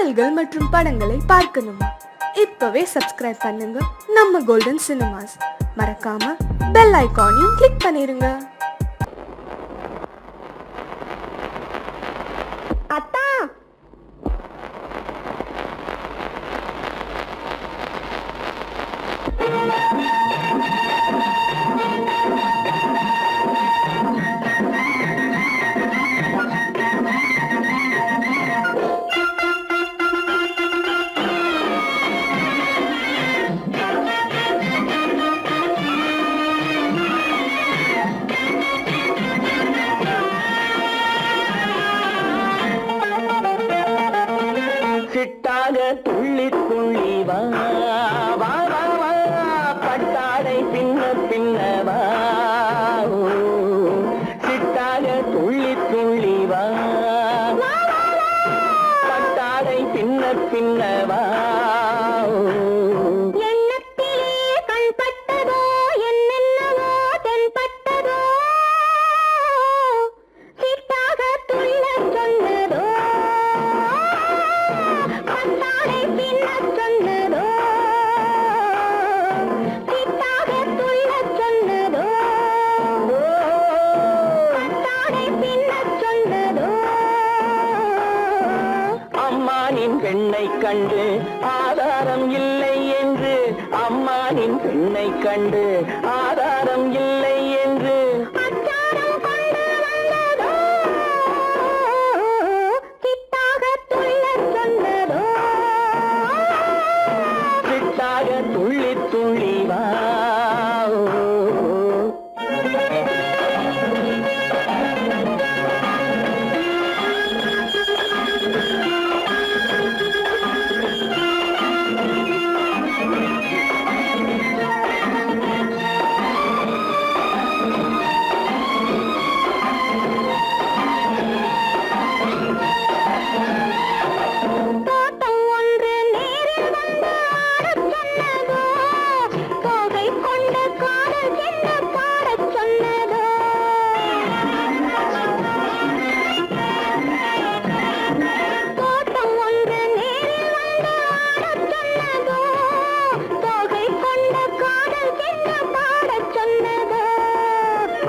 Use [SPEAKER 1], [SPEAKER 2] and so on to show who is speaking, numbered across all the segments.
[SPEAKER 1] பாடல்கள் மற்றும் படங்களை பார்க்கணுமா? இப்பவே சப்ஸ்கிரைப் பண்ணுங்க நம்ம கோல்டன் சினிமாஸ். மறக்காம பெல் ஐகானையும் கிளிக் பண்ணிருங்க.
[SPEAKER 2] அத்தா,
[SPEAKER 3] சிட்டாக துள்ளி துள்ளி வா வா வா வா, பட்டாடை பின்ன பின்னவா, சிட்டாக துள்ளி துள்ளி வா, பட்டாடை பின்ன பின்னவா. அம்மானின் பெண்ணை கண்டு ஆதாரம் இல்லை என்று, அம்மானின் பெண்ணை கண்டு ஆதாரம் இல்லை என்று சிட்டாக துள்ளி துள்ளி வா.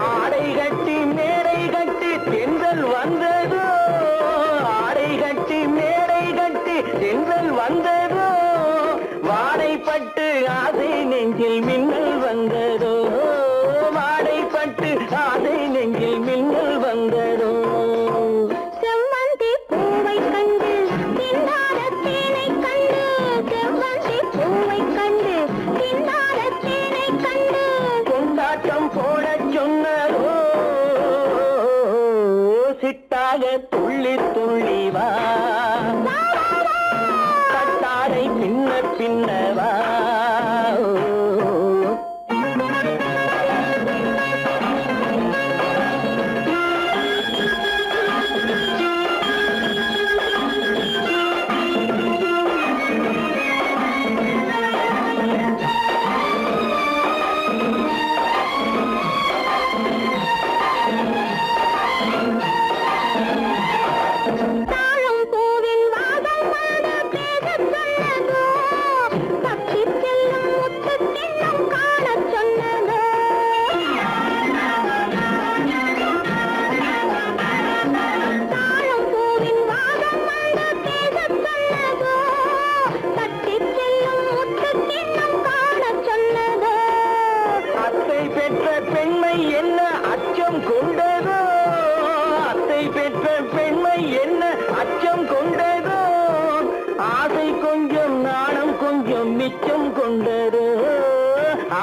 [SPEAKER 3] ஆடை கட்டி மேடை கட்டி தென்றல் வந்ததோ, ஆடை கட்டி மேடை கட்டி தென்றல் வந்ததோ, வாடைப்பட்டு ஆசை நெஞ்சில் மின்னல் வந்ததோ, வாடைப்பட்டு ஆசை நெஞ்சில் மின்னல் வந்ததோ.
[SPEAKER 2] செவ்வந்தி பூவை கண்டு திண்டாட தேனை கண்டு, செவ்வந்தி பூவை கண்டு திண்டாட தேனை கண்டு,
[SPEAKER 3] கொண்டாட்டம் போட சொன்னதோ, சிட்டாக துள்ளி துள்ளி வா, கட்டாடை பின்ன பின்னவா.
[SPEAKER 2] தாழம் பூவின் வாசம் வந்து பேசச் சொன்னதோ, பக்தி செல்லும் முத்து கிண்ணம் காணச் சொன்னதோ, தாழம் பூவின் வாசம் வந்து பேசச் சொன்னதோ, பக்தி செல்லும் முத்து கிண்ணம் காணச் சொன்னதோ.
[SPEAKER 3] அத்தை பெற்ற பெண்மை என்ன அச்சம் கொண்டதோ, அத்தை பெற்ற பெண்மை என்ன அச்சம் கொண்டதோ, ஆசை கொஞ்சம் நாணம் கொஞ்சம் மிச்சம் கொண்டதோ,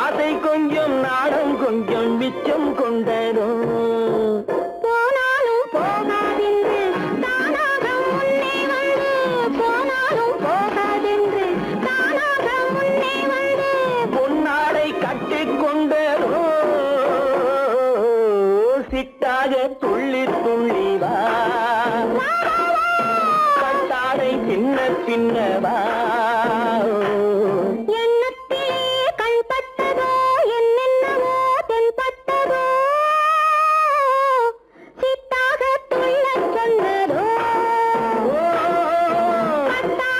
[SPEAKER 3] ஆசை கொஞ்சம் நாணம் கொஞ்சம் மிச்சம் கொண்டதோ.
[SPEAKER 2] போனாலும் போகாதென்று தானாக முன்னே வந்து, போனாலும் போகாதென்று தானாக முன்னே வந்து,
[SPEAKER 3] பொன்னாடை கட்டிக் கொண்டதோ, சிட்டாக துள்ளி துள்ளி வா, கட்டாடை பின்ன பின்னவா.
[SPEAKER 2] எண்ணத்திலே கண்பட்டதோ என்னென்னவோ தென்பட்டதோ, சித்தாக துள்ளச் சொன்னதோ, பட்டாடை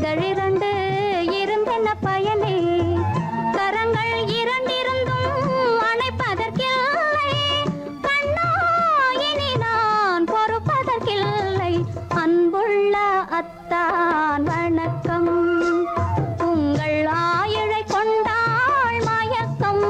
[SPEAKER 2] இதழிரண்டு இருந்தென்ன பயனே கரங்கள் இரண்டிருந்தும் அணைப்பதற்கில்லை கண்ணா இனி நான் பொறுப்பதற்கில்லை அன்புள்ள அத்தான் வணக்கம் உங்கள் ஆயுளை கொண்டாள் மயக்கம்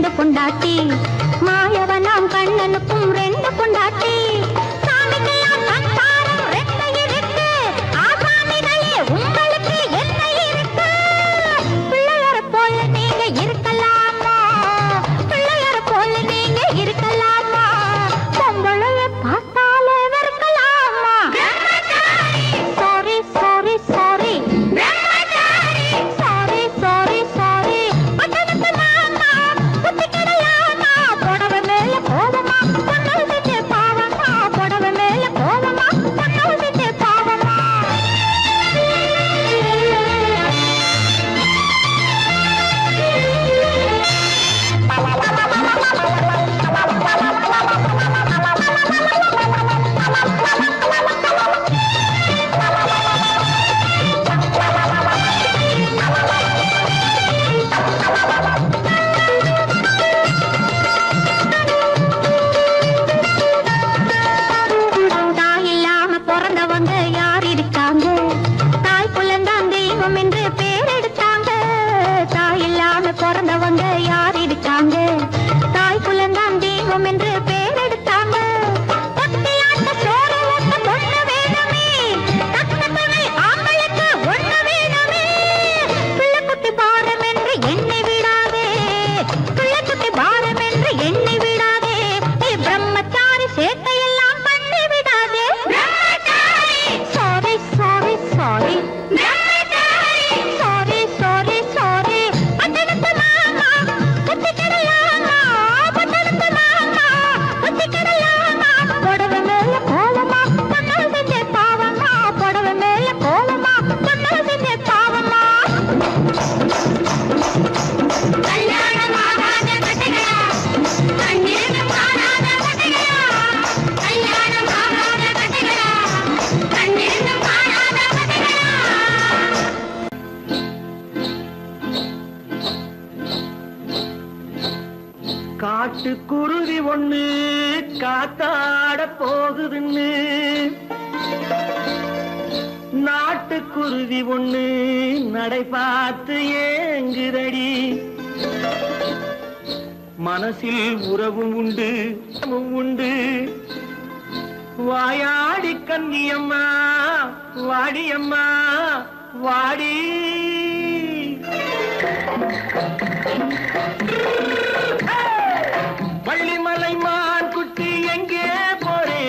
[SPEAKER 2] பொண்டாட்டி மாயவனாம் கண்ணனுக்கும் ரெண்டு பொண்டாட்டி சாமிக்கெல்லாம் சம்சாரம் ரெண்டு இருக்கு ஆசாமிகளே உங்களுக்கு என்ன இருக்கு பிள்ளையார போல நீங்க இருக்கலாமா பிள்ளையார போல நீங்க இருக்கலாமா பொம்பளைய பார்த்தாலே வெறுக்கலாமா sorry sorry sorry sorry sorry sorry அட்டனத்து மாமா புத்திக்கடையாமா புடவை மேல கோவமா பொண்ணு செஞ்ச பாவமா புடவை மேல கோவமா பொண்ணு செஞ்ச பாவமா தாய் இல்லாம பிறந்தவங்க யார் இருக்காங்க தாய் புலந்தான் தெய்வம் என்று பேர் எடுத்தாங்க தாய் இல்லாம பிறந்தவங்க யார் இருக்காங்க தாய் புலந்தான் தெய்வம் என்று பேர் எடுத்தாங்க பத்தியாட்ட சோறு ஊட்ட பொண்ணு வேணுமே தக்க துணை ஆம்பளுக்கு ஒண்ணு வேணுமே பிள்ளைக்குட்டி பாரம் என்று எண்ணெய் விடாதே பிள்ளைக்குட்டி பாரம் என்று எண்ணெய் விடாதே நீ பிரம்மச்சாரி சேட்டையெல்லாம் பண்ணி விடாதே sorry sorry sorry sorry sorry sorry பட்டணத்து மாமா புத்திக்கடையாமா பட்டணத்து மாமா புத்திக்கடையாமா புடவை மேல கோவமா பொண்ணு செஞ்ச பாவமா புடவை மேல கோவமா பொண்ணு செஞ்ச பாவமா கல்யாணமாகாத கட்டைகளா கண்ணீரும் காணாத கட்டைகளா கல்யாணமாகாத கட்டைகளா கண்ணீரும் காணாத கட்டைகளா
[SPEAKER 3] காட்டுக்குருவி ஒண்ணு காத்தாட போகுதுன்னு நாட்டுக்குருவி ஒண்ணு நடை பார்த்து ஏங்குதடி மனசில் உறவும் உண்டு உண்டு வாயாடி கன்னியம்மா வாடியம்மா வாடி வள்ளிமலை மான் குட்டி எங்கே போறே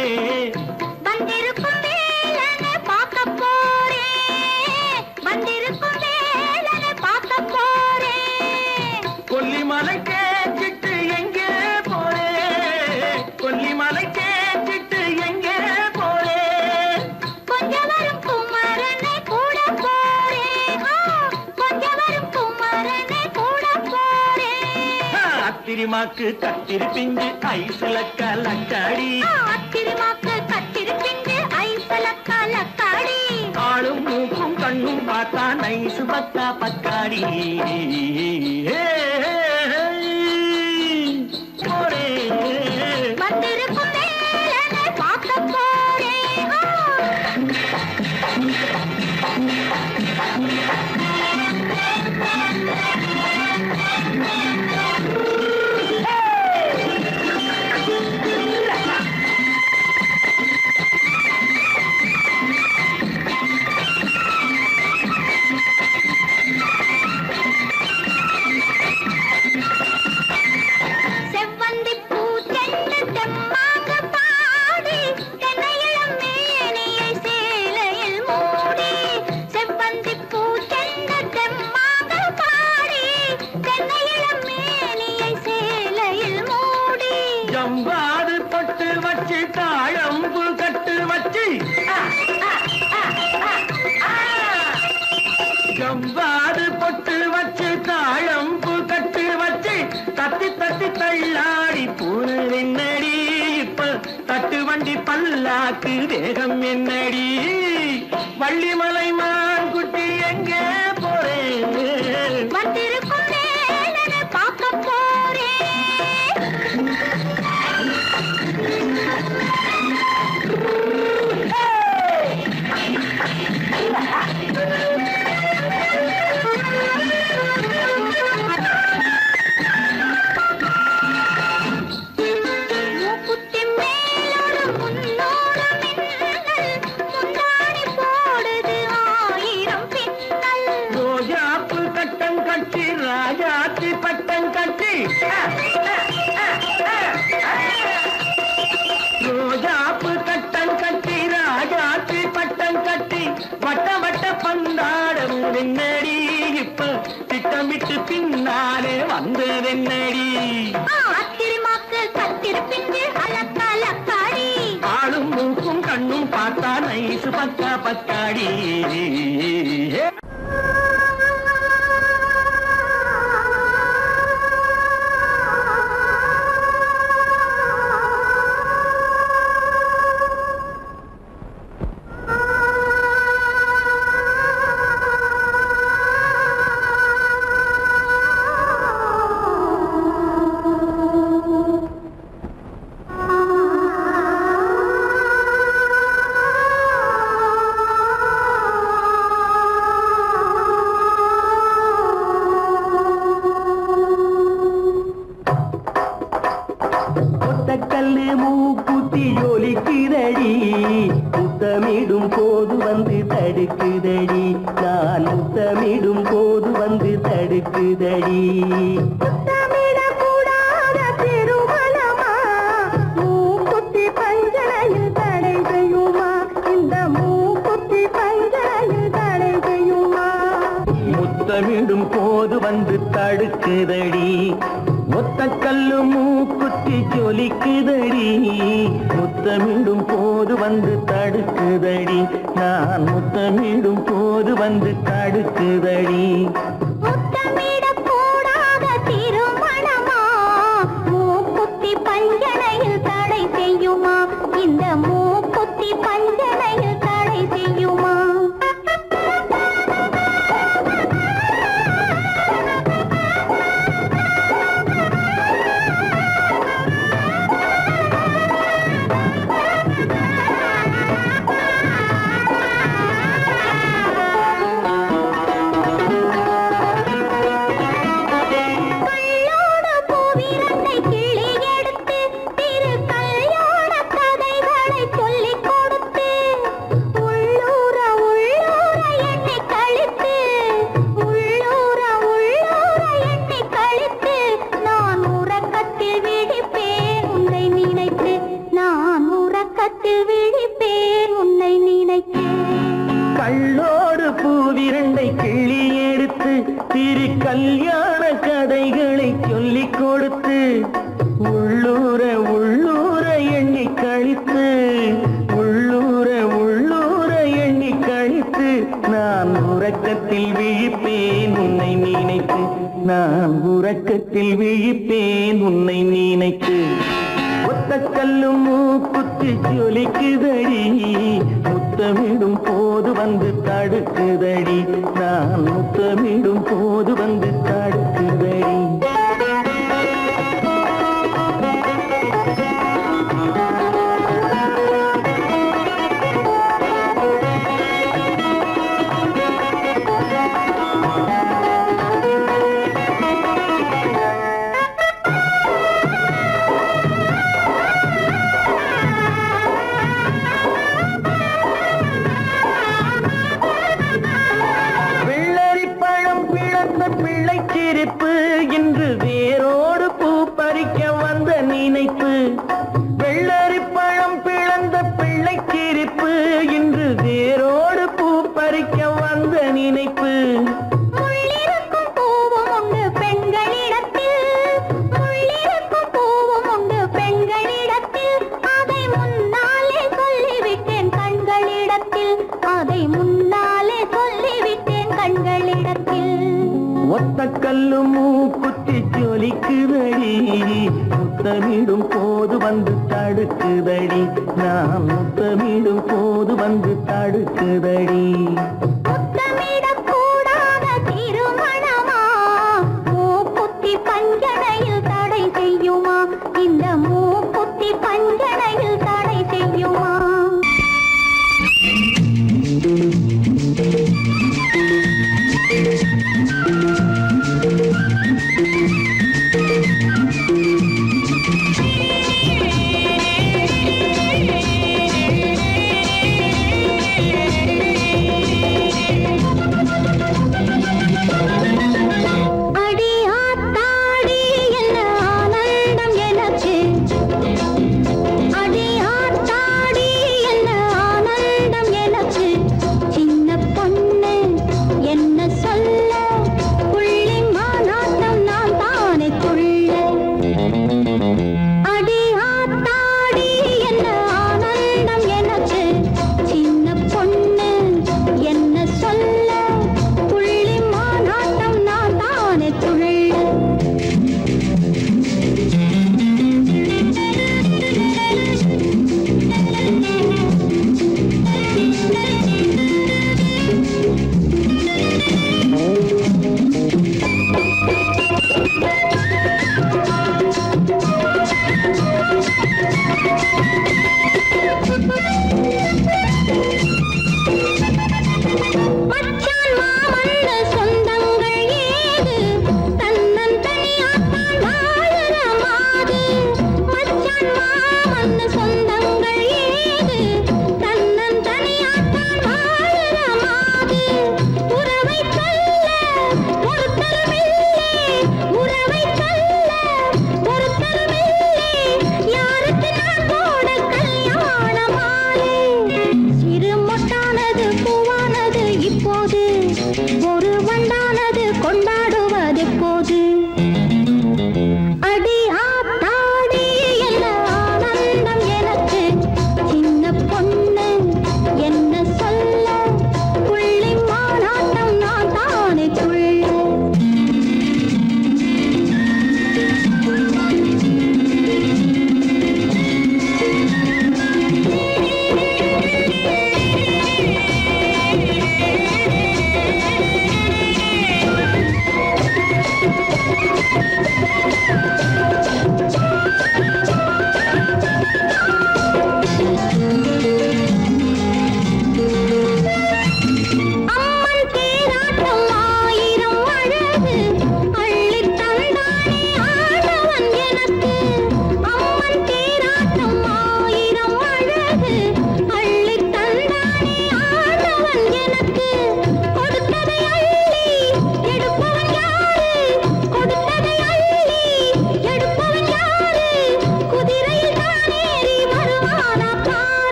[SPEAKER 2] வந்திருக்கும் வேலனை பார்க்க போறேன் வந்திருக்கும் வேலனை பார்க்க போறேன்
[SPEAKER 3] கொல்லிமலை கேட்டுட்டு எங்கே போறே அத்திரிமாக்கு கத்திரி பிஞ்சு ஐசுல கலக்காடி
[SPEAKER 2] அத்திரிமாக்கு கத்திரி பிஞ்சு ஐசுல கலக்காடி
[SPEAKER 3] ஆளும் மூக்கும் கண்ணும் பார்த்தா நைசு பக்கா பக்காடி
[SPEAKER 2] வந்திருக்கும் வேலனை பார்க்க போறேன் செவ்வந்தி பூ செண்டு தெம்மாக பாடி தென்னையிளம் மேனியை சேலையில் மூடி செவ்வந்தி பூ செண்டு தெம்மாக பாடி தென்னையிளம் மேனியை சேலையில் மூடி
[SPEAKER 3] ஜம்பாது பொட்டு வச்சு தாழம்பு கட்டு வச்சு ஜம்பாது பொட்டு வச்சு தாழம்பு கட்டு வச்சு தத்தி தத்தி தள்ளாடி பூரு என்னடி இப்ப தட்டு வண்டி பல்லாக்கு வேகம் என்னடி வள்ளிமலை மான் குட்டி எங்கே போறேன்
[SPEAKER 2] வந்திருக்கும் வேலனை பார்க்க போறேன் மூக்குத்தி மேலோடு முன்னோடு மின்னல் முந்தாணி போடுது ஆயிரம் பின்னல்
[SPEAKER 3] ரோஜாப்பு கட்டம் கட்டி ராஜாத்தி பட்டம் கட்டி ரோஜாப்பு கட்டம் கட்டி ராஜாத்தி பட்டம் கட்டி வட்ட வட்ட பந்தாடம் என்னடி இப்ப திட்டமிட்டு பின்னாலே வந்ததென்னடி
[SPEAKER 2] அத்திரிமாக்கு கத்திரி பிஞ்சு அலக்காடி
[SPEAKER 3] ஆளும் மூக்கும் கண்ணும் பார்த்தா நைசு பக்கா பக்காடி
[SPEAKER 4] கல்லு மூக்குத்தி ஒலிக்குதடி முத்தமிடும் போது வந்து தடுக்குதடி நான் முத்தமிடும் போது வந்து தடுக்குதடி
[SPEAKER 2] முத்தமிடக்கூடாத திருமணமா மூக்குத்தி பஞ்சனையில் தடை செய்யுமா இந்த மூக்குத்தி பஞ்சனையில் தடை செய்யுமா
[SPEAKER 4] முத்தமிடும் போது வந்து தடுக்குதடி ஒத்த கல்லு மூக்குத்தி ஜொலிக்குதடி முத்தமிடும் போது வந்து தடுக்குதடி நான் முத்தமிடும் போது வந்து தடுக்குதடி
[SPEAKER 2] முத்தமிடக்கூடாத திருமணமா மூக்குத்தி பஞ்சனையில் தடை செய்யுமா இந்த மூக்குத்தி பஞ்சனையில் தடை செய்யுமா
[SPEAKER 4] கள்ளோடு பூவிரண்டை கிள்ளி எடுத்து திரு கல்யாண கதைகளை சொல்லிக் கொடுத்து உள்ளூர உள்ளூர எண்ணி கழித்து உள்ளூர உள்ளூர எண்ணி கழித்து நான் உறக்கத்தில் விழிப்பேன் உன்னை நினைத்து, நான் உறக்கத்தில் விழிப்பேன் உன்னை நினைத்து. ஒத்த கல்லும் மூக்குத்தி ஜொலிக்குதடி, முத்தமிடும் போது வந்து தடுக்குதடி, நான் முத்தமிடும் போது வந்து தடுக்குதடி. பிள்ளைச்சிரிப்பு இன்று வேரோடு பூ பறிக்க வந்த நினைப்பு. வெள்ளரி பழம் பிளந்த பிள்ளைச்சிரிப்பு இன்று வேரோடு பூ பறிக்க வந்த நினைப்பு.
[SPEAKER 2] முள்ளிருக்கும் பூவும் உண்டு பெண்களிடத்தில், முள்ளிருக்கும் பூவும் உண்டு பெண்களிடத்தில், அதை முன்னாலே சொல்லிவிட்டேன் கண்களிடத்தில், அதை முன்னாலே சொல்லிவிட்டேன் கண்களிடத்தில்.
[SPEAKER 4] ஒத்த கல்லு மூக்குத்தி ஜொலிக்குதடி, முத்தமிடும் போது வந்து தடுக்குதடி, நான் முத்தமிடும் போது வந்து தடுக்குதடி.
[SPEAKER 2] முத்தமிடக்கூடாத திருமணமா, மூக்குத்தி பஞ்சனையில் தடை செய்யுமா, இந்த மூக்குத்தி பஞ்சனையில் தடை செய்யுமா?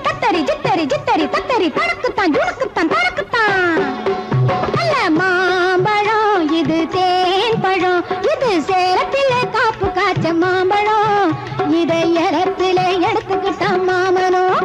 [SPEAKER 2] தத்தரி ஜித்தரி ஜித்தரி தத்தரி தனக்குத்தான் ஜுணுக்குத்தான் தனக்குத்தான். நல்ல மாம்பழம் இது தேன் பழம், இது சேலத்திலே காப்பு காய்ச்ச மாம்பழம். இதை இடத்திலே எடுத்துக்கிட்டான் மாமனும்.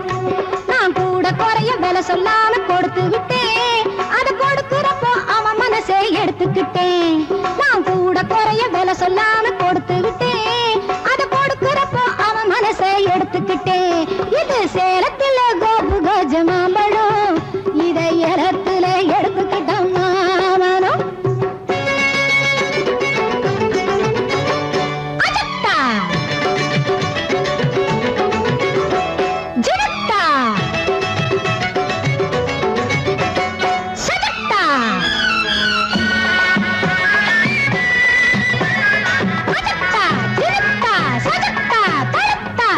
[SPEAKER 2] நான் கூட குறைய விலை சொல்லாம கொடுத்து விட்டேன். அது கொடுக்கிறப்போ அவன் மனசை எடுத்துக்கிட்டேன். நான் கூட குறைய விலை சொல்லாம கொடுத்து விட்டேன். அது கொடுக்கிறப்போ அவன் மனசை எடுத்துக்கிட்டேன். இது சேலத்தில கோபு கஜ மாம்பழம். இதை இடத்துல எடுத்துக்கிட்டான் மாமனும். அஜத்தா ஜினத்தா சஜத்தா அஜத்தா ஜினத்தா சஜத்தா தரத்தா.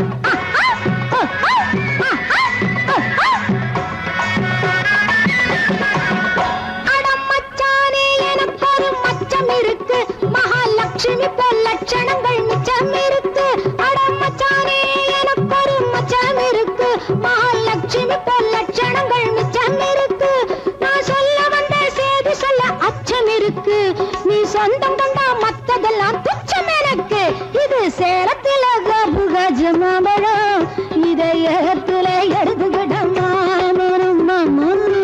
[SPEAKER 2] அடமச்சானே எனக்கு ஒரு மச்சம் இருக்கு. மகாலட்சுமி போல் லட்சணங்கள் மிச்சம் இருக்கு. அடமச்சானே எனக்கு ஒரு மச்சம் இருக்கு. மகாலட்சுமி போல் லட்சணங்கள் மிச்சம் இருக்கு. நான் சொல்ல வந்த செய்தி சொல்ல அச்சம் இருக்கு. நீ சொந்தம் கண்டா மத்ததெல்லாம் துச்சம் எனக்கு. இது சேலத்தில கபு கஜ மாம்பழம். இதை இடத்துல எடுத்துக்கிட்ட மாமனும் மாமனும்.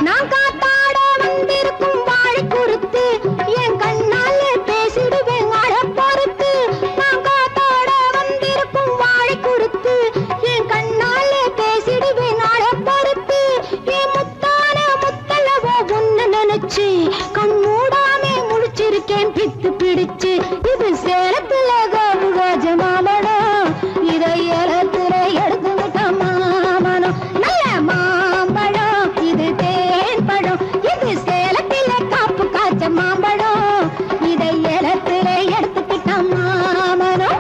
[SPEAKER 2] நான் காத்தாட வந்திருக்கும் வாழை குறுத்து என் கண்ணாலே பேசிடுவேன் அழ பொறுத்து. நான் காத்தாட வந்திருக்கும் வாழை குறுத்து என் கண்ணாலே பேசிடுவேன் அழ பொறுத்து. என் முத்தான முத்தலவோ ஒன்னு நினைச்சு கண் மூடாமே முழிச்சிருக்கேன் பித்து பிடிச்சு. இது சேலத்துல கோபு கஜ மாம்பழம். இதை ஏலத்துல எடுத்துக்கிட்ட மாமனம். நல்ல மாம்பழம் இது தேன் பழம். இது சேலத்திலே காப்பு காய்ச்ச மாம்பழம். இதை ஏலத்திலே எடுத்துக்கிட்ட மாமனம்.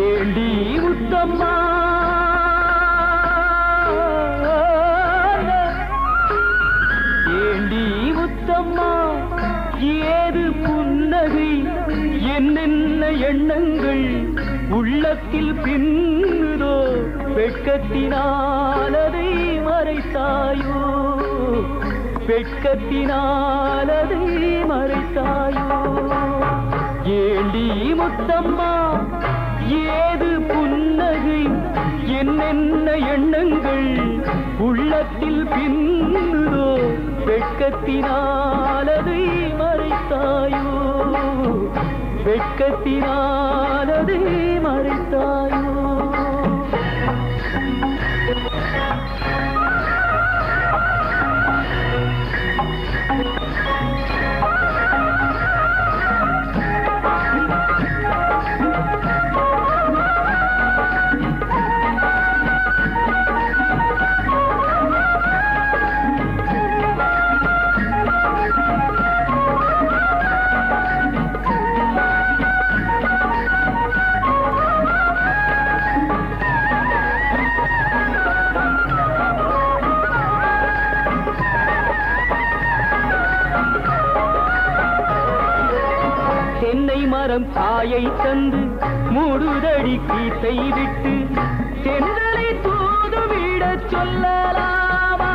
[SPEAKER 3] ஏண்டி உத்தம்மா ஏண்டி உத்தம்மா ஏது புன்னகை என்னென்ன எண்ணங்கள் உள்ளத்தில் பின்னுதோ வெட்கத்தினால் அதை மறைத்தாயோ வெட்கத்தினால் அதை மறைத்தாயோ ஏண்டி முத்தம்மா ஏது புன்னகை என்னென்ன எண்ணங்கள் உள்ளத்தில் பின்னுதோ வெட்கத்தினால் அதை மறைத்தாயோ வெட்கத்தினால் அதை மறைத்தாயோ தென்னை மரம் காயை தந்து மூடுதடி கீத்தை விட்டு தென்றலை தூதுவிடச் சொல்லலாமா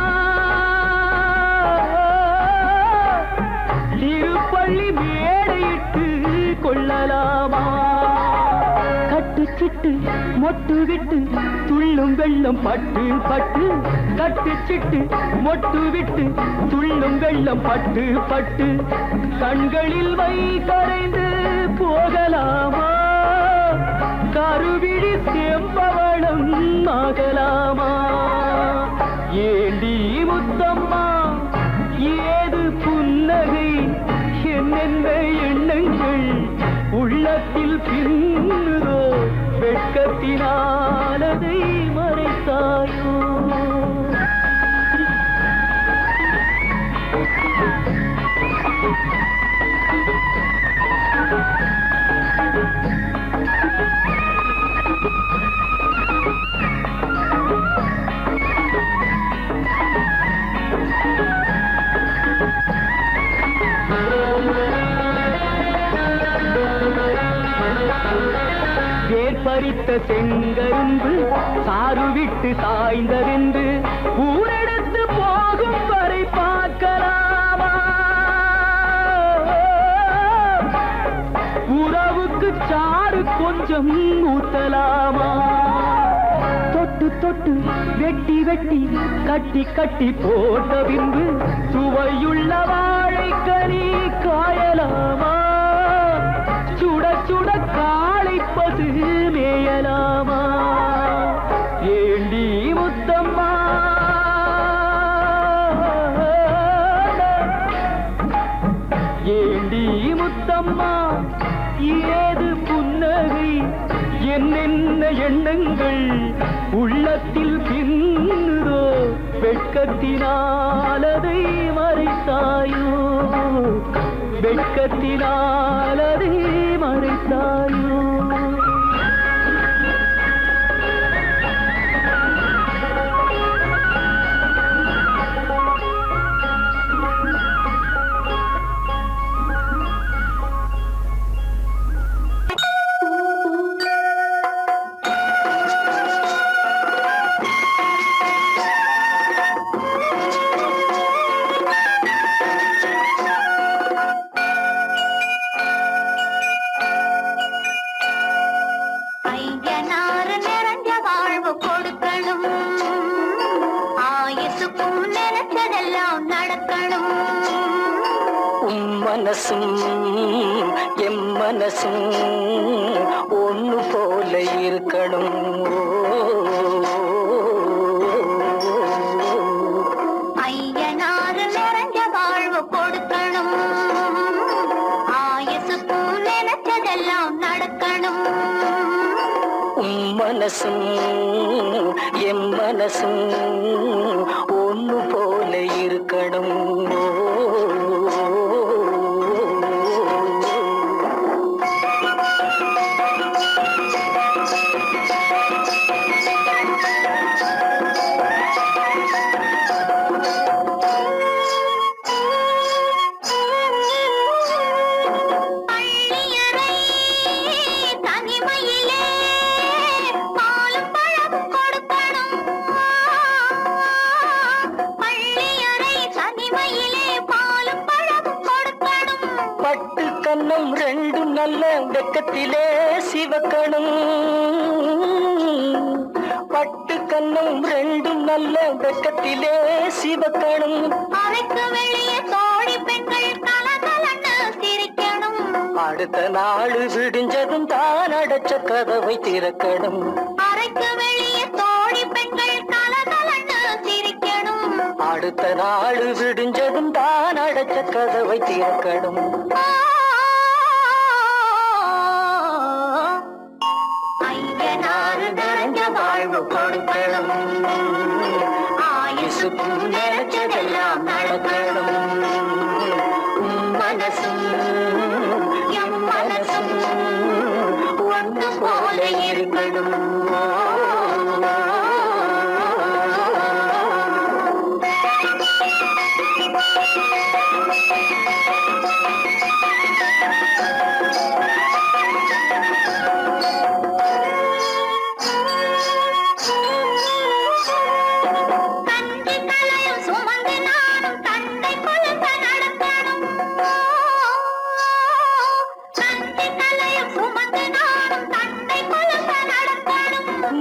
[SPEAKER 3] திருப்பள்ளி மேடையிட்டு கொள்ளலாமா கட்டுச்சிட்டு மொட்டு விட்டு துள்ளும் வெள்ளம் பட்டு பட்டு கட்டுச்சிட்டு மொட்டு விட்டு துள்ளும் வெள்ளம் பட்டு பட்டு கண்களில் வை கரைந்து போகலாமா கருவிழி செம்பவளம் ஆகலாமா ஏண்டி முத்தம்மா ஏது புன்
[SPEAKER 4] புன்னகை என்னென்ன எண்ணங்கள் உள்ளத்தில் பின்னுதோ வெட்கத்தினால் அதை மறைத்தாயோ பறித்த செங்கரும்பு சாறு விட்டு சாய்ந்ததென்று ஊரெடுத்து போகும் வரை பார்க்கலாமா உறவுக்கு சாறு கொஞ்சம் ஊத்தலாமா தொட்டு தொட்டு வெட்டி வெட்டி கட்டி கட்டி போட்ட பின்பு சுவையுள்ள வாழைக்கனி காயலாமா சுட சுட காளை பசு மேயலாமா ஏண்டி முத்தம்மா ஏண்டி முத்தம்மா ஏது புன்னகை என்னென்ன எண்ணங்கள் உள்ளத்தில் பின்னுதோ வெட்கத்தினால் அதை மறைத்தாயோ வெட்கத்தினால் அதை மறைத்தாயோ மனசும் எம் மனசும் ஒன்று போல இருக்கணும்
[SPEAKER 2] ஐயனாறு நிறைஞ்ச வாழ்வு கொடுக்கணும் ஆயுசுக்கும் நினைச்சதெல்லாம் நடக்கணும்
[SPEAKER 4] மனசும் எம் மனசும் ஒன்று போல இருக்கணும் கண்ணம் ரெண்டும் நல்ல வெக்கத்திலே சிவக்கணும் பட்டு கண்ணம் ரெண்டும் நல்ல வெக்கத்திலே சிவக்கணும்
[SPEAKER 2] அறைக்கு வெளியே தோழி பெண்கள் கலகலன்னு சிரிக்கணும்
[SPEAKER 4] அடுத்த நாள் விடிஞ்சதும் தான் அடைச்ச கதவை திறக்கணும்
[SPEAKER 2] அறைக்கு வெளியே தோழி பெண்கள் கலகலன்னு சிரிக்கணும்
[SPEAKER 4] அடுத்த நாள் விடிஞ்சதும் தான் அடைச்ச கதவை திறக்கணும்
[SPEAKER 2] வாழ்வு கொடுக்கணும் ஆயுசுக்கும் நினைச்சதெல்லாம் நடக்கணும் மனசும் எம் மனசும் ஒன்று போல இருக்கணும்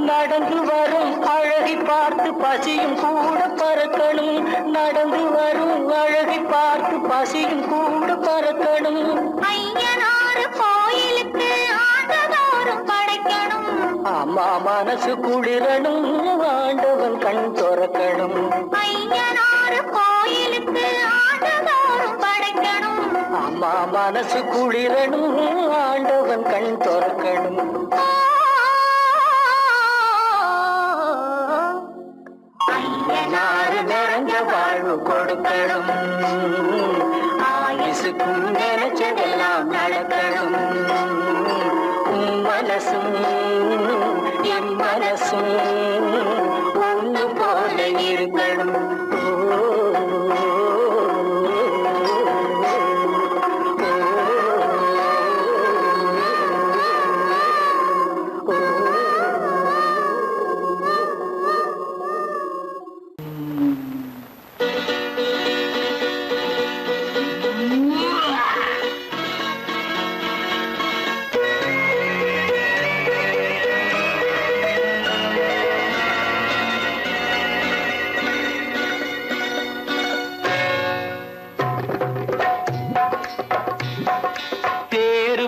[SPEAKER 4] நடந்து வரும் அழகை பார்த்து பசியும் கூட பறக்கணும் நடந்து வரும் அழகை பார்த்து பசியும் கூட பறக்கணும்
[SPEAKER 2] ஐயனாறு கோயிலுக்கு ஆண்டதோறும் படைக்கணும்
[SPEAKER 4] அம்மா மனசு குளிரணும் ஆண்டவன் கண் துறக்கணும்
[SPEAKER 2] ஐயனாறு கோயிலுக்கு ஆண்டதோறும் படைக்கணும்
[SPEAKER 4] மனசு குளிரணும் ஆண்டவன் கண் திறக்கணும் ஐயனாறு நிறைஞ்ச வாழ்வு கொடுக்கணும் ஆயுசுக்கும் நினைச்சதெல்லாம் நடக்கணும் மனசும் என் மனசும் ஒன்று போல இருக்கணும்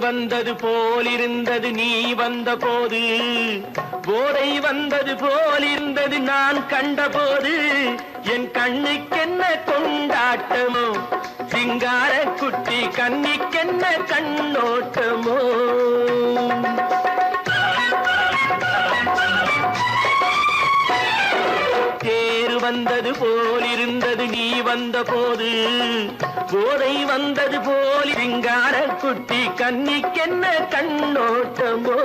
[SPEAKER 3] வந்தது போலிருந்தது நீ வந்த போது போதை வந்தது போலிருந்தது நான் கண்டபோது என் கண்ணுக்கென்ன கொண்டாட்டமோ சிங்கார குட்டி கண்ணிக்கென்ன கண்ணோட்டமோ தேர் வந்தது போலிருந்தது நீ வந்த போது போதை வந்தது போல் சிங்கார குட்டி கண்ணிக்கென்ன கண்ணோட்டமோ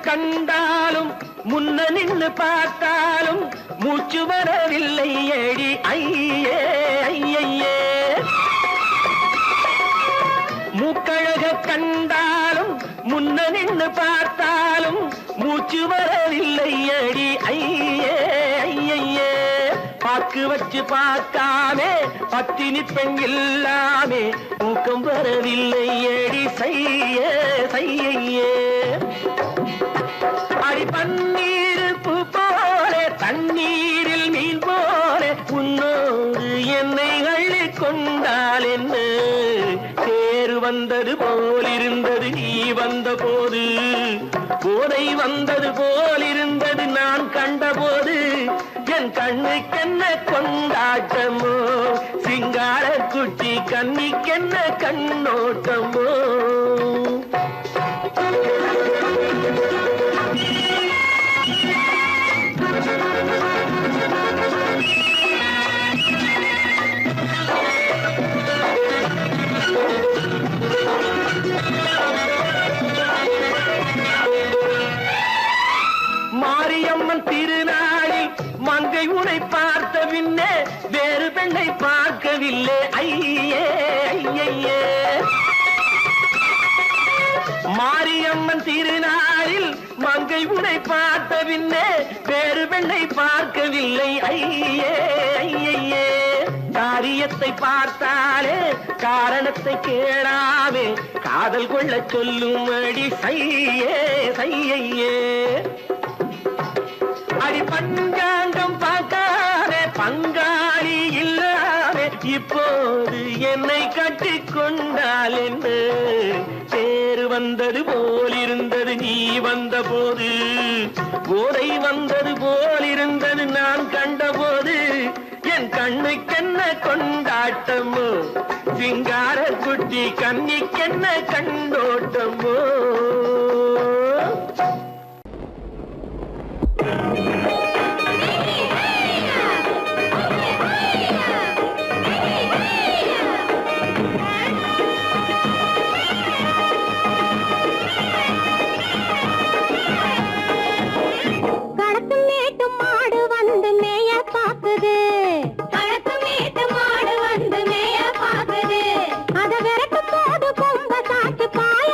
[SPEAKER 3] கண்டாலும் முன்ன நின்று பார்த்தாலும் மூச்சு வரவில்லை ஏடி ஐயே ஐயே மூக்கழக கண்டாலும் முன்ன நின்று பார்த்தாலும் மூச்சு வரவில்லை ஏடி ஐயே ஐயே பாக்கு வச்சு பார்க்காமே பத்தினி பெண் இல்லாமே ஊக்கம் வரவில்லை ஏடி செய்ய செய்யே அடி பன்னீர் பூ போல தண்ணீரில் மீன் போல உன்னோடு என்னை அள்ளி கொண்டால் என்ன தேர் வந்தது போலிருந்தது நீ வந்த போது போதை வந்தது போலிருந்தது நான் கண்டபோது என் கண்ணுக்கென்ன கொண்டாட்டமோ சிங்கார குட்டி கண்ணிக்கென்ன கண்ணோட்டமோ மாரியம்மன் திருநாளில் மங்கை உனை பார்த்த பின்னே வேறு பெண்ணை பார்க்கவில்லை ஐயே ஐயே மாரியம்மன் திருநாளில் மங்கை உனை பார்த்த பின்னே வேறு பெண்ணை பார்க்கவில்லை ஐயே ஐயே காரியத்தை பார்த்தாலே காரணத்தை கேளாமே காதல் கொள்ள சொல்லும்படி செய்யே செய்யே அடி பஞ்சாங்கம் பார்க்காதே பங்காளி இல்லாமே இப்போது என்னை கட்டி கொண்டால் என்ன தேர் வந்தது போலிருந்தது நீ வந்த போது போதை வந்தது போலிருந்தது நான் கண்டபோது என் கண்ணுக்கென்ன கொண்டாட்டமோ சிங்கார குட்டி கண்ணிக்கென்ன கண்ணோட்டமோ
[SPEAKER 2] மாடு வந்து மேய பாக்குது அத விரட்டும் போது கொம்ப சாத்து பாய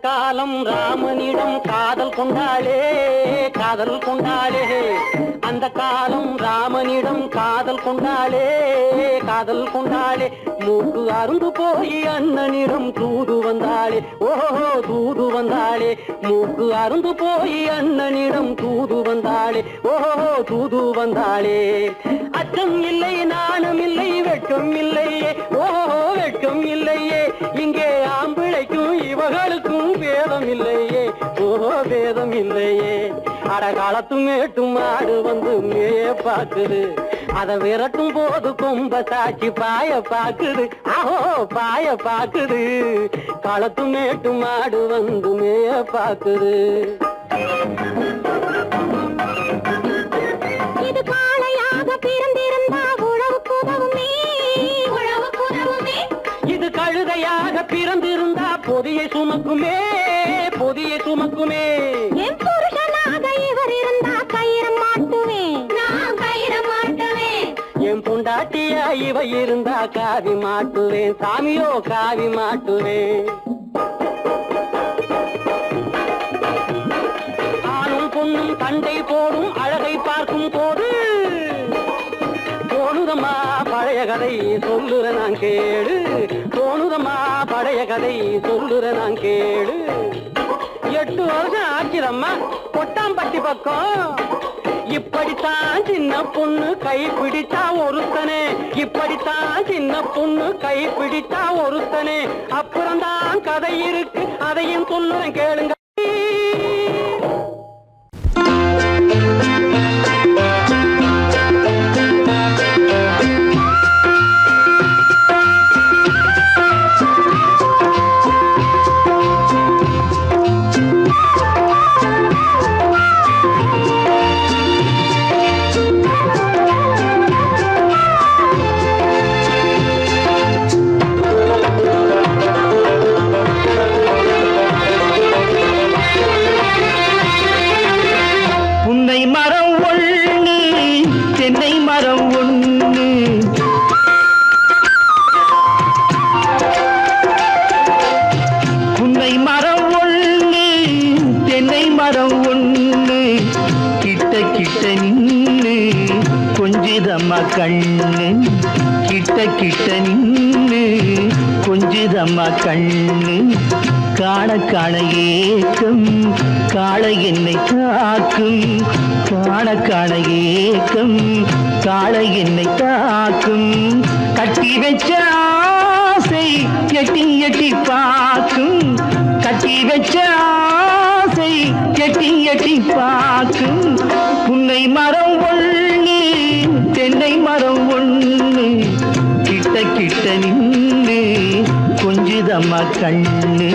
[SPEAKER 4] காலம் ராமனிடம் காதல் கொண்டாளே காதல் கொண்டாளே அந்த காலம் ராமனிடம் காதல் கொண்டாளே காதல் கொண்டாளே மூக்கு அருந்து போய் அண்ணனிடம் தூது வந்தாளே ஓஹோ தூது வந்தாளே மூக்கு அருந்து போய் அண்ணனிடம் தூது வந்தாளே ஓஹோ தூது வந்தாளே அச்சம் இல்லை நாணம் இல்லை வெட்கம் இல்லையே ஓஹோ வெட்கம் இல்லையே இங்கே ஆம்பிளைக்கும் இவர்களுக்கும் வேதம் இல்லையே ஓஹோ வேதம் இல்லையே அடகாலத்தும் மேட்டும் மாடு வந்து மேய பாக்குது அத விரட்டும் போது கொம்ப சாட்சி பாய பாக்குது ஆஹோ பாய பாக்குது களத்தும் மேட்டும் மாடு வந்து மேய பாக்குது
[SPEAKER 2] இது காளையாக பிறந்திருந்தா உழவுக்கு உதவுமே உழவுக்கு உதவுமே
[SPEAKER 4] இது கழுதையாக பிறந்திருந்தா பொதியை சுமக்குமே பொதியை சுமக்குமே
[SPEAKER 2] என் புருஷனாக இவர் இருந்தா கயிறம் மாட்டுவேன் நான் கயிறம் மாட்டுவேன்
[SPEAKER 4] என் பொண்டாட்டியா இவ இருந்தா காவி மாட்டுவேன் சாமியோ காவி மாட்டுவேன் ஆணும் பொண்ணும் சண்டை போடும் அழகை பார்க்கும் போது தோணுதம்மா பழைய கதை சொல்லுற நான் கேளு தோணுதம்மா பழைய கதை சொல்லுற நான் கேளு 8 வருஷம் ஆச்சுதம்மா கொட்டாம்பட்டி பக்கம் இப்படித்தான் சின்ன பொண்ணு கை பிடிச்சா ஒருத்தனே இப்படித்தான் சின்ன பொண்ணு கை பிடிச்சா ஒருத்தனே அப்புறம்தான் கதை இருக்கு அதையும் சொல்லுறேன் கேளுங்க
[SPEAKER 3] கண்ணு கிட்ட கிட்ட நின்னு கொஞ்சுதம்மா கண்ணு காண காண ஏக்கம் காளை என்னை காக்கும் காண காண ஏக்கம் காளை என்னை காக்கும் கட்டி வச்ச ஆசை எட்டி எட்டி பார்க்கும் கட்டி வச்ச ஆசை எட்டி எட்டி பார்க்கும் புன்னை மரம் ஒண்ணு தென்னை மரம் ஒண்ணு கிட்ட கிட்ட நின்று கொஞ்சுதம்மா கண்ணு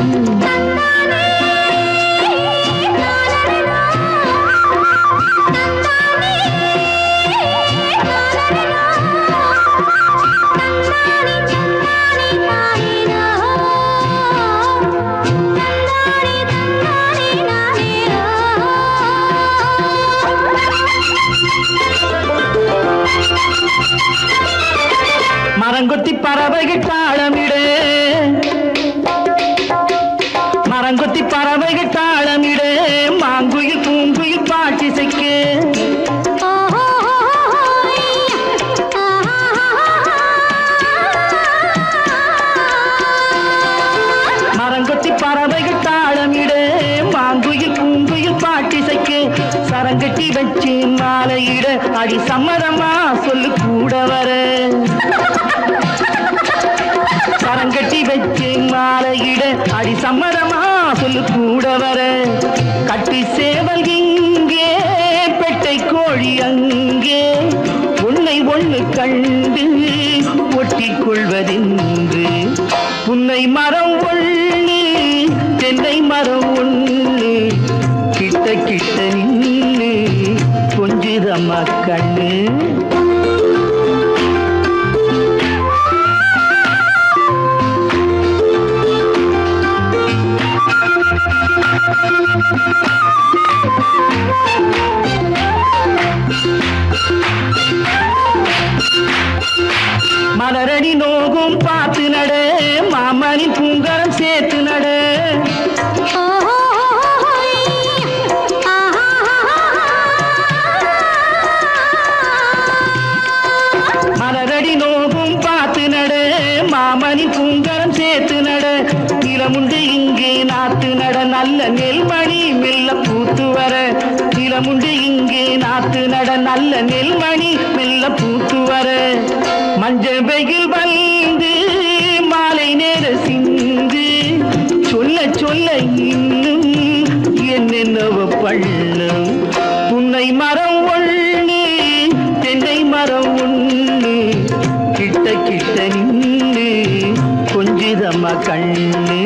[SPEAKER 3] மரங்கொத்தி பறவைகள் தாளமிட மரங்கொத்தி பறவைகள் தாளமிட மாங்குயில் பூங்குயில் பாட்டிசைக்க மரங்கொத்தி பறவைகள் தாளமிட மாங்குயில் பூங்குயில் பாட்டிசைக்க சரங்கட்டி வச்சு மாலையிட அடி சம்மதமா சொல்லு கூட வர சரங்கட்டி வச்சு மாலையிட அடி சம்மதமா சொல்லு கூட வர கட்டி சேவல் இங்கே பெட்டை கோழி அங்கே உன்னை ஒண்ணு கண்டு ஒட்டிக் கொள்வதென்று புன்னை மரம் ஒண்ணு தென்னை மரம் ஒண்ணு கிட்ட கிட்ட நின்று கொஞ்சுதம்மா கண்ணு மலரடி நோகும் பார்த்து நட மாமனின் பூங்கரம் சேர்த்து நட நிலமுண்டு இங்கே நாத்து நட நல்ல நெல்மணி மெல்ல பூத்து வர மஞ்சள் வெயில் வந்து மாலை நேர சிந்து சொல்ல சொல்ல இன்னும் என்னென்னவ பண்ணும் புன்னை மரம் ஒண்ணு தென்னை மரம் ஒண்ணு கிட்ட கிட்ட நின்று கொஞ்சிதம்மா கண்ணு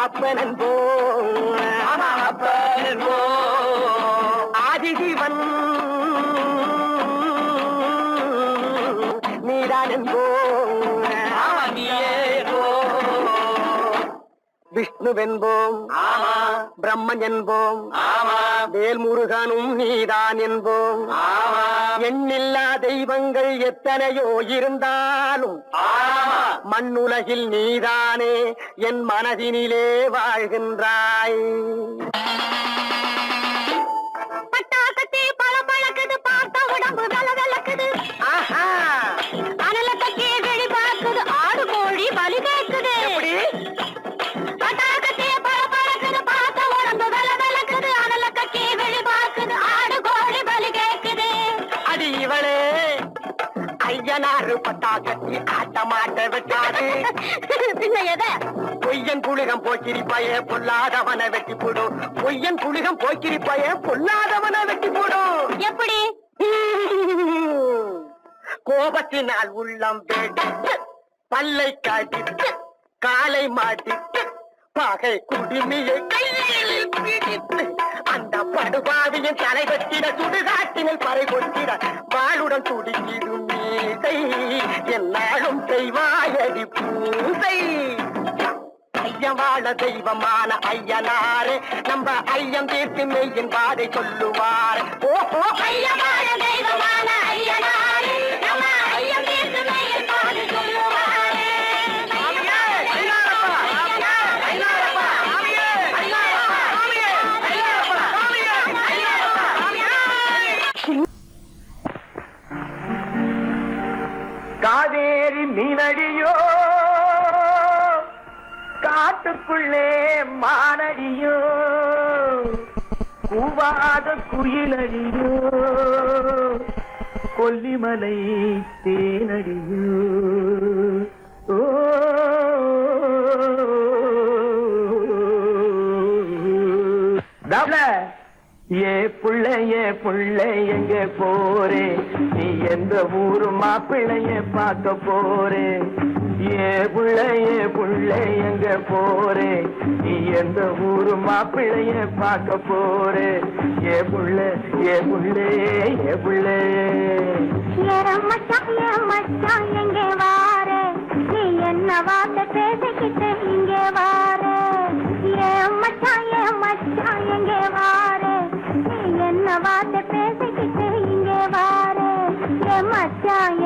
[SPEAKER 4] அப்பனன்போ ஆதிஜீவன் நீதானன்போ விஷ்ணுவென்போம் பிரம்மன் என்போம் வேல்முருகனும் நீதான் என்போம் எண்ணில்லா தெய்வங்கள் எத்தனையோ இருந்தாலும் மண்ணுலகில் நீதானே என் மனதினிலே வாழ்கின்றாய்.
[SPEAKER 2] பட்டாக்கத்தி பல பழக்குது பார்த்த உடம்பு வெல வெலக்குது அனல கட்டி வெளி பார்க்குது ஆடு கோழி பலி கேட்குது பட்டாக்கத்தி பல பழக்குது பார்த்த உடம்பு வெல வெலக்குது அனல கட்டி வெளி பார்க்குது ஆடு கோழி பலி கேட்குது.
[SPEAKER 4] அடி இவளே ஐயனாறு பட்டாக்கத்தி ஆட்ட மாட்ட விட்டாது
[SPEAKER 2] பின்ன எத
[SPEAKER 4] பொய்யன் புலிகம் போக்கிரிப்பாயே பொல்லாதவனை வெட்டி போடும் பொய்யன் புலிகம் போக்கிரிப்பாயே பொல்லாதவனை வெட்டி போடும்.
[SPEAKER 2] எப்படி
[SPEAKER 4] கோபத்தினால் உள்ளம் வெடித்து பல்லை காட்டித்து காலை மாட்டித்து பகை குடிமையை கையில் பிடித்து அந்த படுபாவியின் தலை வெட்டிட சுடுகாட்டினில் பறை கொட்டிட வாளுடன் துடிக்கிடும் மீசை என்னாலும் செய்வாயடி பூசை. ஐயவாழ தெய்வமான ஐயனாரே நம்ம ஐயம் தீர்த்து மெய்யின் பாதை சொல்லுவார். ஓஹோ
[SPEAKER 2] ஐயவாழ தெய்வமான ஐயனாரே நம்ம ஐயம் தீர்த்து மெய்யின் பாதை சொல்லுவாரே.
[SPEAKER 3] காவேரி மீனடியோ காட்டுக்குள்ளே மானடியோ கூவாத குயிலடியோ கொல்லிமலை தேனடியோ ஓ ஏ புள்ள எங்க போறே நீ எந்த ஊரு மாப்பிள்ளைய பார்க்க போறே ஏ புள்ள எங்க போறே நீ எந்த ஊரு மாப்பிள்ளைய பார்க்க போறே ஏ புள்ள ஏ புள்ள
[SPEAKER 2] மச்சான் எங்கே வாரே நீ என்ன வார்த்தை பேசிக்கிட்டு இங்கே வாரே மச்சான் எங்கே வாரே நீ என்ன வார்த்தை பேசிக்கிட்டு இங்கே வாரே மச்சான்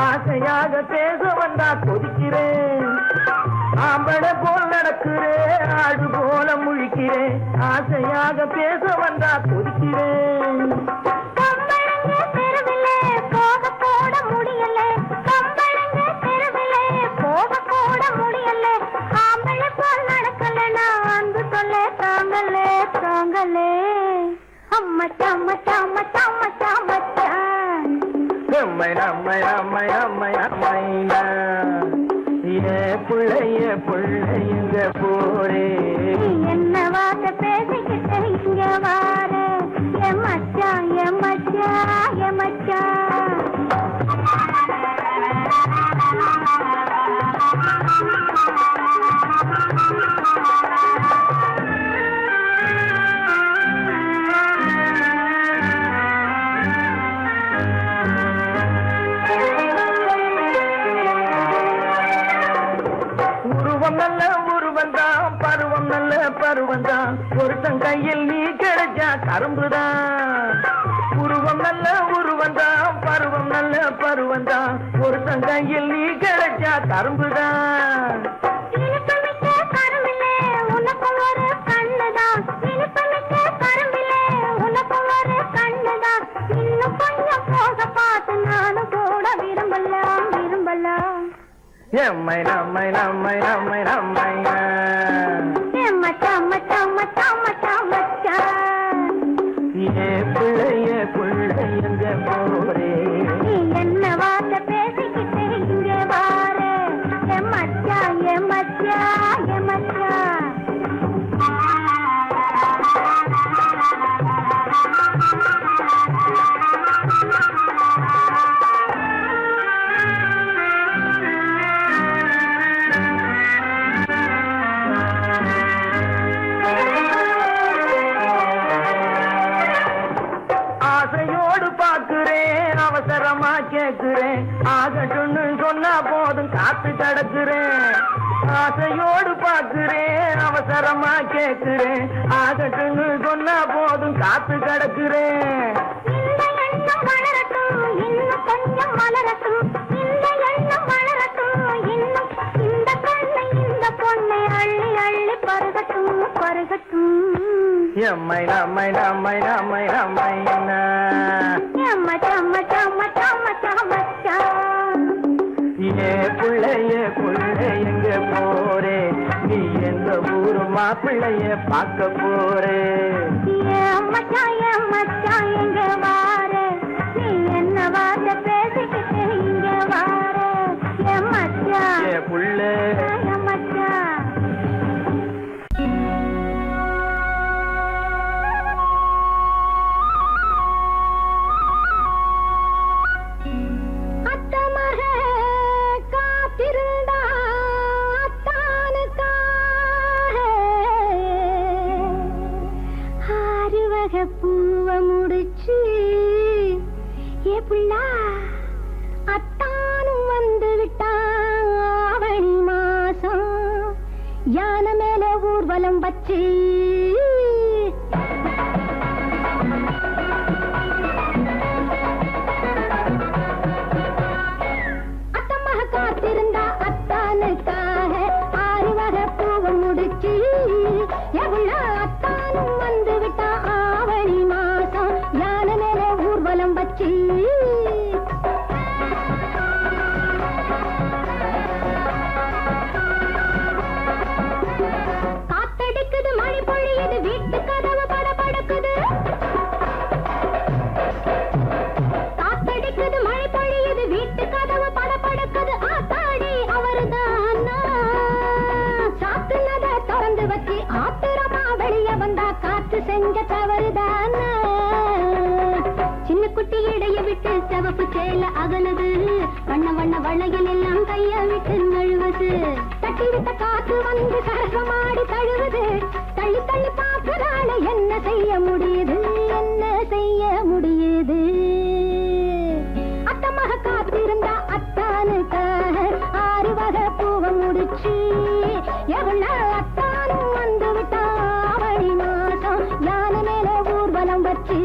[SPEAKER 3] ஆசையாக பேச வந்தா கொதிக்கிறேன் ஆம்பளை போல் நடக்கிறேன் ஆடு போல முழிக்கிறேன் ஆசையாக பேச வந்தா கொதிக்கிறேன் புள்ளைங்க போரே
[SPEAKER 2] என்ன வார்த்தை பேசிக்கிட்டு இங்க வாரே மச்சான்
[SPEAKER 3] பருவந்தான் ஒருத்தன் கையில் நீ கிடைச்சா கரும்புதான் உருவம் நல்ல உருவந்தான் பருவம் நல்ல பருவந்தான் ஒருத்தன் கையில் நீ கிடைச்சா கரும்புதான் நம்மை நம்மை நம்மை நம்மை நம்மை புள்ளைங்க போரே
[SPEAKER 2] என்ன வார்த்தை பேசிக்கிட்டு இங்கே வாரே மச்சான்
[SPEAKER 3] அவசரமா கேட்கிறேன் ஆகட்டும்னு சொன்னா போதும் காத்து கிடக்குறேன் ஆசையோடு பார்க்கிறேன் அவசரமா கேட்கிறேன் ஆகட்டும்னு சொன்னா போதும் காத்து கிடக்குறேன் எம்மை நம்மை நம்மை நம்மை நம்மை ஏ புள்ளைங்க போரே நீ எந்த ஊரு மாப்பிள்ளைய பார்க்க போறே
[SPEAKER 2] மச்சான் எங்க வாரே நீ என்ன வார்த்தை பேசிக்கிட்டு இங்க வாரே மச்சான்
[SPEAKER 3] ஏ புள்ள
[SPEAKER 2] பூவ முடிச்சு ஏ புள்ளா அத்தானும் வந்து விட்டான் ஆவணி மாசம் யானை மேல ஊர்வலம் வச்சு அத்தமாக காத்திருந்தா அத்தானுக்காக ஆறு வகை பூவ முடிச்சு ஏ புள்ளா அத்தானும் வந்து விட்டான் ஆவணி மாசம் யானை மேல ஊர்வலம் ஊர்வலம் வச்சு காத்தடிக்குது மழை பொழியுது வீட்டு கதவு படபடக்குது காத்தடிக்குது மழை பொழியுது வீட்டு கதவு படபடக்குது ஆத்தாடி அவருதான் சாத்துனத திறந்து வச்சு ஆத்திரமா வெளிய வந்தா காத்து செஞ்ச தவறுதான் சின்ன குட்டி இடைய விட்டு சிவப்பு சேல அகலுது வண்ண வண்ண வளையல் எல்லாம் கைய விட்டு நழுவுது தட்டி விட்ட காத்து வந்து சரசமாடி தழுவுது தள்ளி தள்ளி பார்க்கறாள என்ன செய்ய முடியுது என்ன செய்ய முடியுது அத்தமாக காத்திருந்தா அத்தானுக்காக 6 வகை பூவை முடிச்சு எவ்வளோ அத்தானும் வந்து விட்டா அவளி மாசம் யானை மேல ஊர்வலம் வச்சு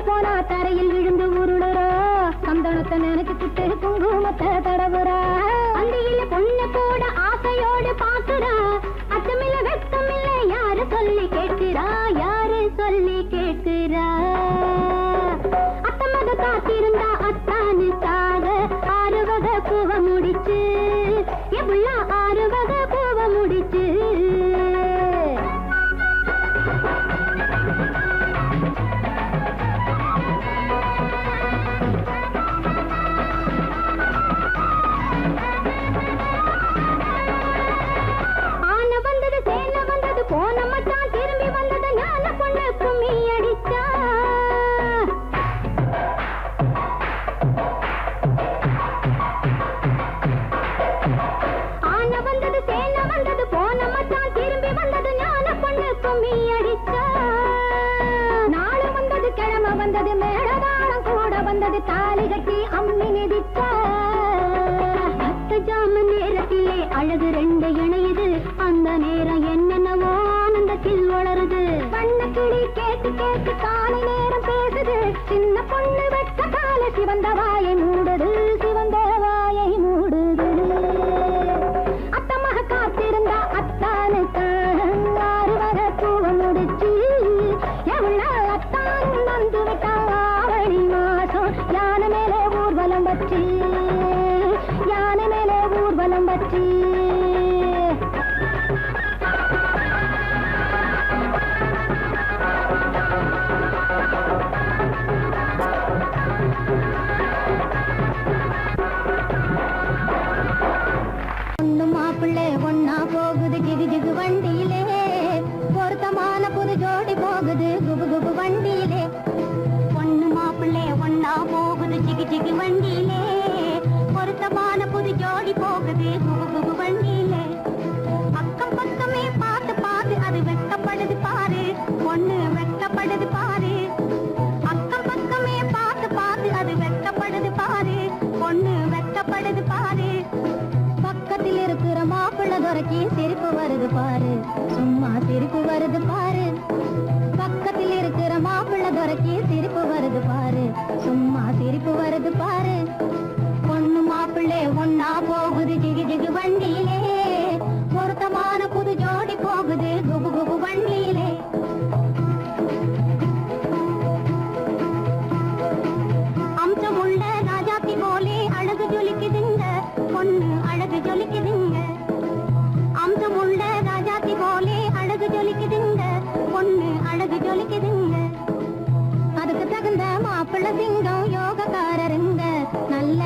[SPEAKER 2] போனா தரையில் விழுந்து உருளுறா சந்தனத்தை நினைச்சுக்கிட்டு குங்குமத்தை தடவுறா அந்தியில பொண்ணு கூட ஆசையோடு பாக்குறா அச்சமில்ல வெக்கமில்ல யாரு சொல்லி கேட்கிறா யாரு சொல்லி கேட்கிறா அத்தமக காத்திருந்தா அத்தானுக்காக 6 வகை பூவை முடிச்சு எவ்வளோ 6 வகை பூவை முடிச்சு போன மச்சான் திரும்பி வந்தது ஞான பொண்ணு கும்மி அடிச்சா ஆன வந்தது சேன வந்தது போன மச்சான் திரும்பி வந்தது ஞான பொண்ணு கும்மி அடிச்சா நாளை வந்தது கிழமை வந்தது மேடதாளம் கூட வந்தது தாலி கட்டி அம்மி மிதிச்சா ஜாம நேரத்திலே அழகு 2 இணையுது அந்த நேரம் என்னென்னவோ ஆனந்தத்தில் வளருது பண்ண கிளி கேட்டு கேட்டு காலை நேரம் பேசுது சின்ன பொண்ணு வெட்ட கால சிவந்த வாயை மூடுது சிவந்த வாயை மூடுது அத்தமாக காத்திருந்தா அத்தானுக்காக 6 வகை பூவை முடிச்சு எவ்வளோ அத்தானும் வந்து விட்டா ஆவணி மாசம் யானை மேலே ஊர்வலம் வச்சு யானை மேலே ஊர்வலம் வச்சு பொண்ணு மாப்பிள்ளை ஒன்னா போகுது ஜிகு ஜிகு வண்டியிலே பொருத்தமான புது ஜோடி போகுது குபு குபு வண்டியிலே பொண்ணு மாப்பிள்ளை ஒன்னா போகுது ஜிகு ஜிகு வண்டியிலே பொருத்தமான புது ஜோடி போகுது குபு குபு வண்டியிலே அக்கம் பக்கமே பார்த்து பார்த்து அது வெட்கப்படுது பாரு பொண்ணு வெட்கப்படுது பாரு அக்கம் பக்கமே பார்த்து பார்த்து அது வெட்கப்படுது பாரு பொண்ணு வெட்கப்படுது பாரு பக்கத்தில் இருக்கிற மாப்பிள்ளை துறைக்கு சிரிப்பு வருது பாரு சும்மா சிரிப்பு வருது பாரு பக்கத்தில் இருக்கிற மாப்பிள்ளை துறைக்கு சிரிப்பு வருது பாரு சும்மா சிரிப்பு வருது பாரு பொண்ணு மாப்பிள்ளை ஒன்னா போகுது ஜிகு ஜிகு வண்டியிலே பொருத்தமான புது ஜோடி போகுது குபு குபு வண்டியிலே அம்சமுள்ள ராஜாத்தி போலே அழகு ஜொலிக்குதுங்க பொண்ணு அழகு ஜொலிக்குதுங்க அம்சமுள்ள ராஜாத்தி போலே அழகு ஜொலிக்குதுங்க பொண்ணு அழகு ஜொலிக்குதுங்க அதுக்கு தகுந்த மாப்பிள்ளை சிங்கம் யோகக்காரருங்க நல்ல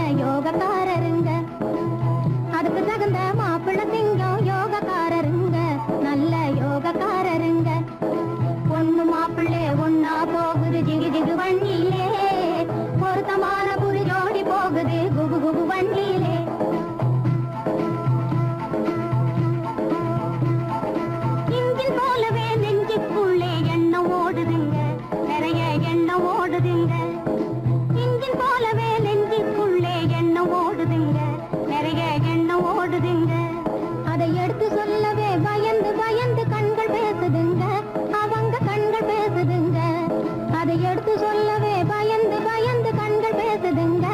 [SPEAKER 2] குபு குபு வண்டியிலே இன்ஜின் போலவே நெஞ்சுக்குள்ளே எண்ணம் ஓடுதுங்க, நிறைய எண்ணம் ஓடுதுங்க. இன்ஜின் போலவே நெஞ்சுக்குள்ளே எண்ணம் ஓடுதுங்க, நிறைய எண்ணம் ஓடுதுங்க. அதை எடுத்து சொல்லவே பயந்து பயந்து கண்கள் பேசுதுங்க, அவங்க கண்கள் பேசுதுங்க. அதை எடுத்து சொல்லவே பயந்து பயந்து கண்கள் பேசுதுங்க,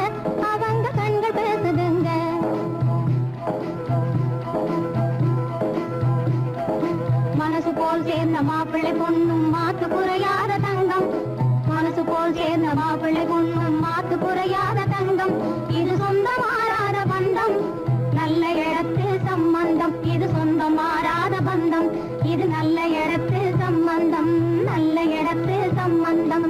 [SPEAKER 2] அவங்க கண்கள் பேசுதுங்க. மனசு போல் சேர்ந்த மாப்பிள்ளை பொண்ணும் மாத்து குறையாத தங்கம், மனசு போல் சேர்ந்த மாப்பிள்ளை பொண்ணும் மாத்து குறையாத தங்கம். இது சொந்தம் மாறாத பந்தம், நல்ல இடத்து சம்பந்தம். இது சொந்தம் மாறாத பந்தம், இது நல்ல இடத்து சம்பந்தம், நல்ல இடத்து சம்பந்தம்.